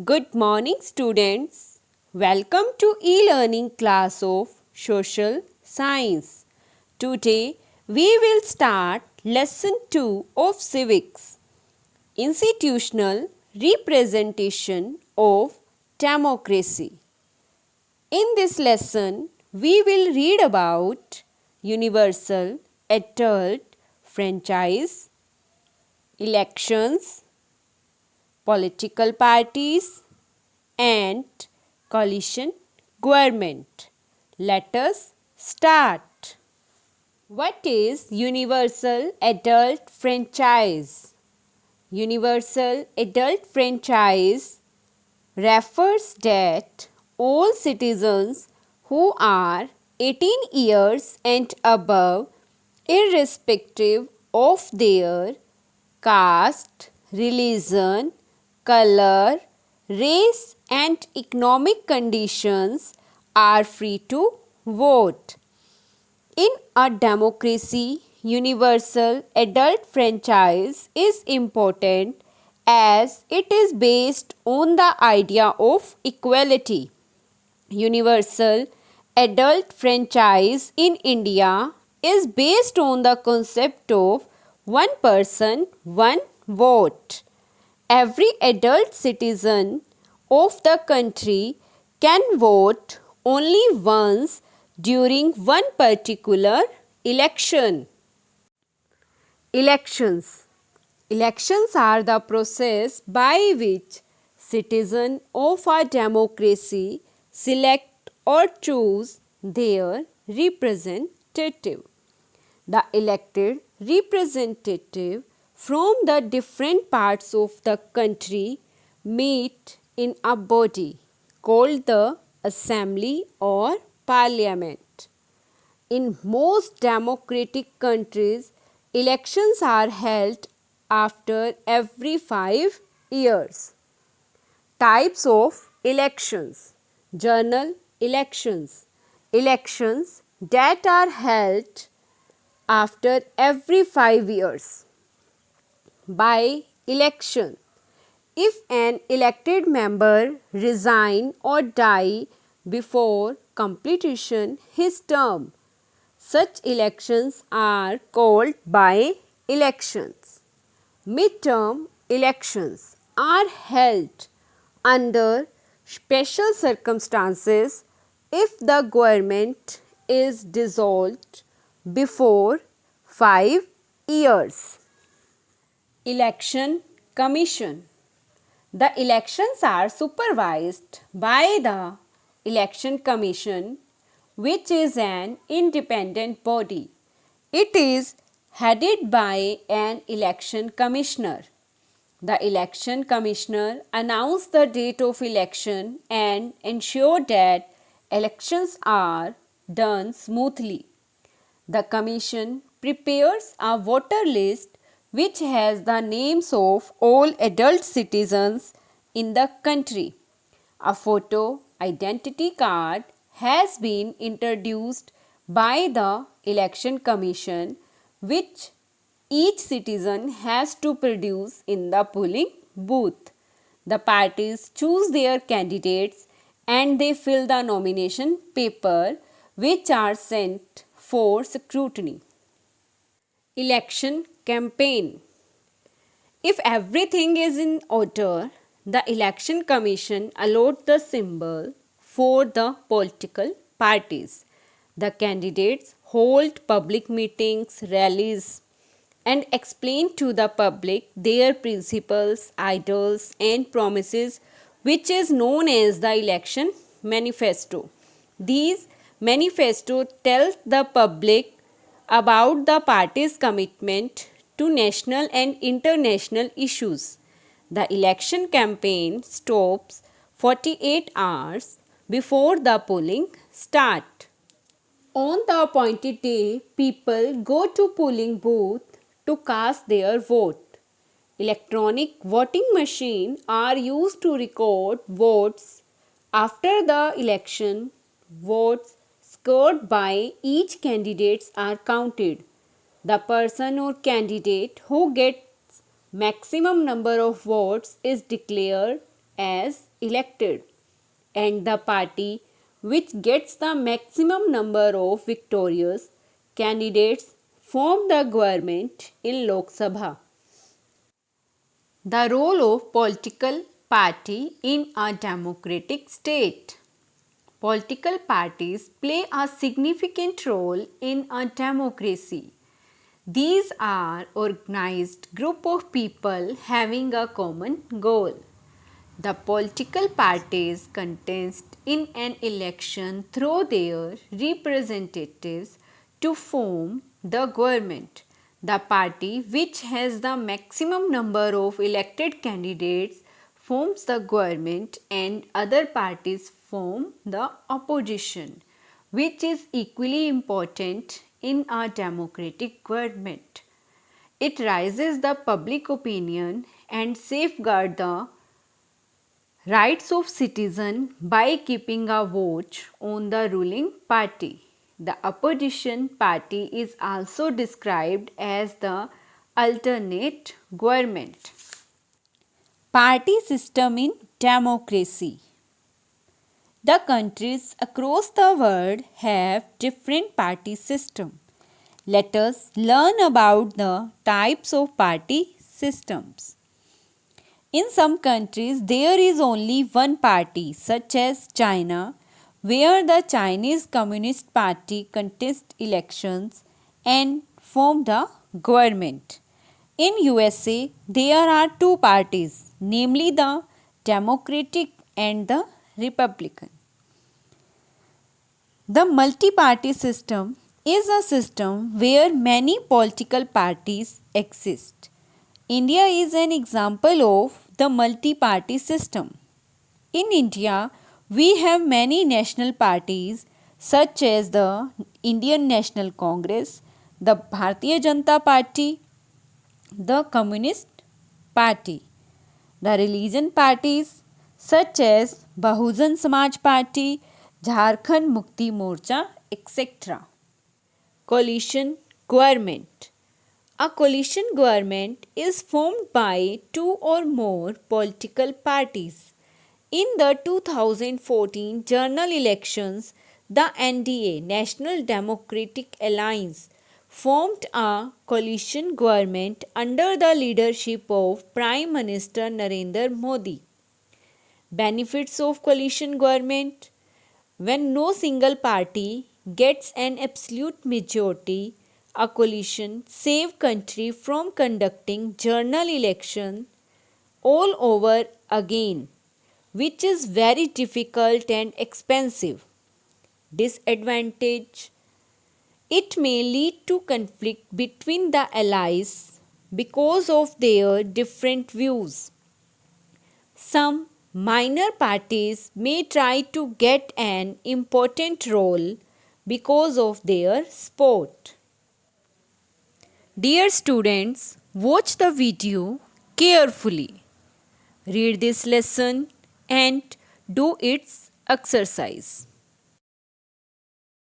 Good morning, students. Welcome to e-learning class of Social Science. Today, we will start lesson 2 of Civics, Institutional Representation of Democracy. In this lesson, we will read about universal adult franchise, elections, political parties, and coalition government. Let us start. What is universal adult franchise? Universal adult franchise refers that all citizens who are 18 years and above, irrespective of their caste, religion, color, race and economic conditions, are free to vote. In a democracy, universal adult franchise is important as it is based on the idea of equality. Universal adult franchise in India is based on the concept of one person, one vote. Every adult citizen of the country can vote only once during one particular election. Elections. Elections are the process by which citizens of a democracy select or choose their representative. The elected representative from the different parts of the country meet in a body called the assembly or parliament. In most democratic countries, elections are held after every 5 years. Types of elections. General elections. Elections that are held after every 5 years. By election. If an elected member resign or die before completion his term, such elections are called by elections. Midterm elections are held under special circumstances if the government is dissolved before 5 years. Election Commission. The elections are supervised by the Election Commission, which is an independent body. It is headed by an election commissioner. The election commissioner announces the date of election and ensure that elections are done smoothly. The commission prepares a voter list which has the names of all adult citizens in the country. A photo identity card has been introduced by the Election Commission, which each citizen has to produce in the polling booth. The parties choose their candidates and they fill the nomination paper, which are sent for scrutiny. Election campaign. If everything is in order, the Election Commission allots the symbol for the political parties. The candidates hold public meetings, rallies, and explain to the public their principles, ideals, and promises, which is known as the election manifesto. These manifesto tell the public about the party's commitment to national and international issues. The election campaign stops 48 hours before the polling starts. On the appointed day, people go to polling booth to cast their vote. Electronic voting machines are used to record votes. After the election, votes scored by each candidate are counted. The person or candidate who gets maximum number of votes is declared as elected, and the party which gets the maximum number of victorious candidates form the government in Lok Sabha. The role of political party in a democratic state. Political parties play a significant role in a democracy. These are organized group of people having a common goal. The political parties contest in an election through their representatives to form the government. The party which has the maximum number of elected candidates forms the government, and other parties form the opposition, which is equally important in a democratic government. It raises the public opinion and safeguards the rights of citizen by keeping a watch on the ruling party. The opposition party is also described as the alternate government. Party system in democracy. The countries across the world have different party system. Let us learn about the types of party systems. In some countries, there is only one party, such as China, where the Chinese Communist Party contests elections and form the government. In USA, there are two parties, namely the Democratic and the Republican. The multi-party system is a system where many political parties exist. India is an example of the multi-party system. In India, we have many national parties such as the Indian National Congress, the Bharatiya Janata Party, the Communist Party, the religion parties such as Bahujan Samaj Party, Jharkhand Mukti Morcha, etc. Coalition government. A coalition government is formed by two or more political parties. In the 2014 general elections, the NDA, National Democratic Alliance, formed a coalition government under the leadership of Prime Minister Narendra Modi. Benefits of coalition government. When no single party gets an absolute majority, a coalition saves country from conducting general election all over again, which is very difficult and expensive. Disadvantage. It may lead to conflict between the allies because of their different views. Some minor parties may try to get an important role because of their support. Dear students, watch the video carefully. Read this lesson and do its exercise.